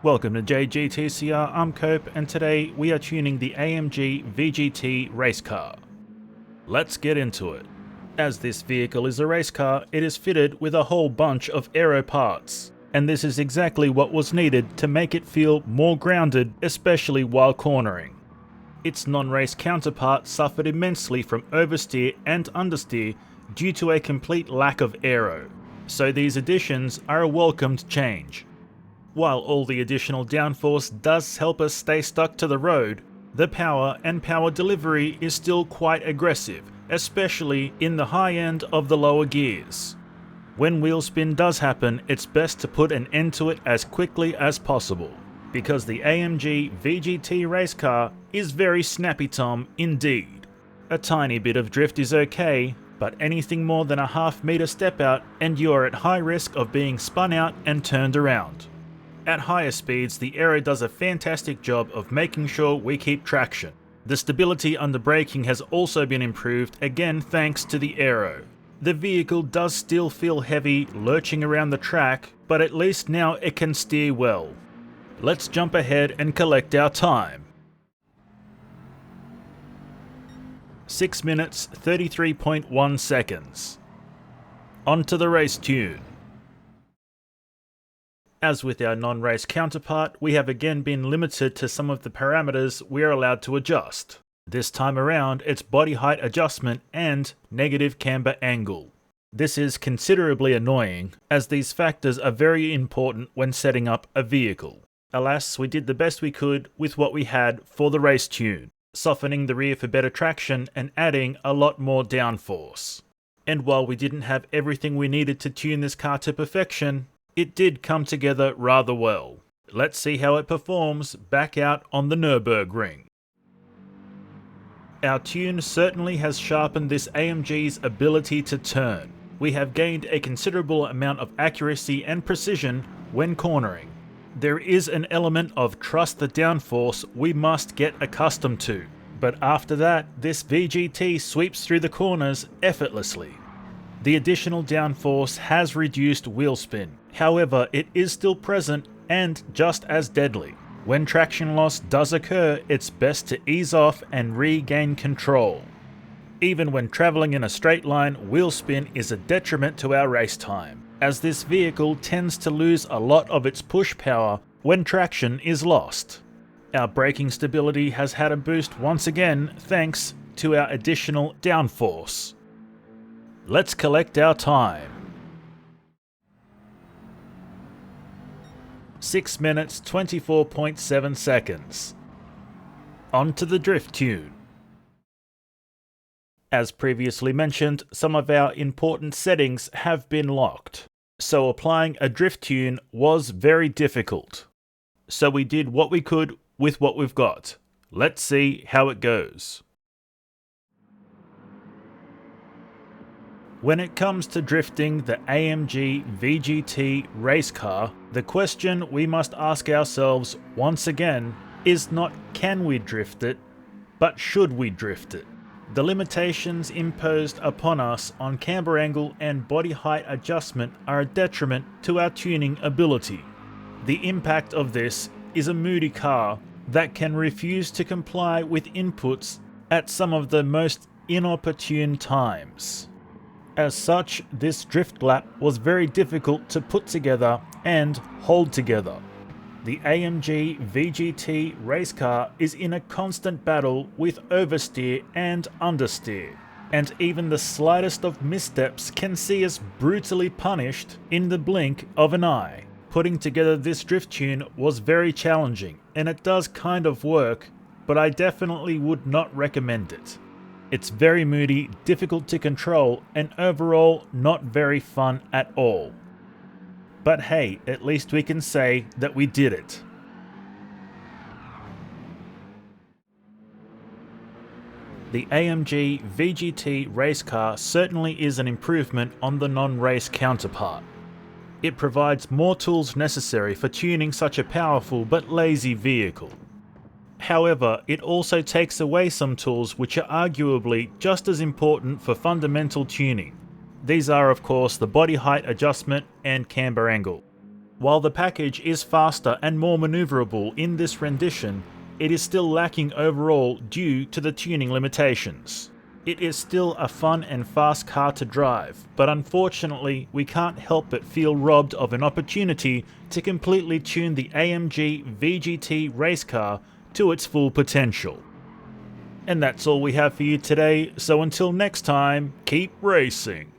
Welcome to JGTCR, I'm Cope, and today we are tuning the AMG VGT race car. Let's get into it. As this vehicle is a race car, it is fitted with a whole bunch of aero parts, and this is exactly what was needed to make it feel more grounded, especially while cornering. Its non-race counterpart suffered immensely from oversteer and understeer due to a complete lack of aero, so these additions are a welcomed change. While all the additional downforce does help us stay stuck to the road, the power and power delivery is still quite aggressive, especially in the high end of the lower gears. When wheel spin does happen, it's best to put an end to it as quickly as possible, because the AMG VGT race car is very snappy tom indeed. A tiny bit of drift is okay, but anything more than a half-meter step out and you are at high risk of being spun out and turned around. At higher speeds, the aero does a fantastic job of making sure we keep traction. The stability under braking has also been improved, again thanks to the aero. The vehicle does still feel heavy lurching around the track, but at least now it can steer well. Let's jump ahead and collect our time. 6 minutes 33.1 seconds. On to the race tune. As with our non-race counterpart, we have again been limited to some of the parameters we are allowed to adjust. This time around, it's body height adjustment and negative camber angle. This is considerably annoying, as these factors are very important when setting up a vehicle. Alas, we did the best we could with what we had for the race tune, softening the rear for better traction and adding a lot more downforce. And while we didn't have everything we needed to tune this car to perfection, it did come together rather well. Let's see how it performs back out on the Nürburgring. Our tune certainly has sharpened this AMG's ability to turn. We have gained a considerable amount of accuracy and precision when cornering. There is an element of trust the downforce we must get accustomed to, but after that, this VGT sweeps through the corners effortlessly. The additional downforce has reduced wheel spin, however it is still present and just as deadly. When traction loss does occur, it's best to ease off and regain control. Even when travelling in a straight line, wheel spin is a detriment to our race time, as this vehicle tends to lose a lot of its push power when traction is lost. Our braking stability has had a boost once again thanks to our additional downforce. Let's collect our time. 6 minutes 24.7 seconds. On to the drift tune. As previously mentioned, some of our important settings have been locked, so applying a drift tune was very difficult. So we did what we could with what we've got. Let's see how it goes. When it comes to drifting the AMG VGT race car, the question we must ask ourselves once again is not can we drift it, but should we drift it? The limitations imposed upon us on camber angle and body height adjustment are a detriment to our tuning ability. The impact of this is a moody car that can refuse to comply with inputs at some of the most inopportune times. As such, this drift lap was very difficult to put together and hold together. The AMG VGT race car is in a constant battle with oversteer and understeer, and even the slightest of missteps can see us brutally punished in the blink of an eye. Putting together this drift tune was very challenging, and it does kind of work, but I definitely would not recommend it. It's very moody, difficult to control, and overall not very fun at all. But hey, at least we can say that we did it. The AMG VGT race car certainly is an improvement on the non-race counterpart. It provides more tools necessary for tuning such a powerful but lazy vehicle. However, it also takes away some tools which are arguably just as important for fundamental tuning. These are of course the body height adjustment and camber angle. While the package is faster and more maneuverable in this rendition, it is still lacking overall due to the tuning limitations. It is still a fun and fast car to drive, but unfortunately we can't help but feel robbed of an opportunity to completely tune the AMG VGT race car to its full potential. And that's all we have for you today, so until next time, keep racing!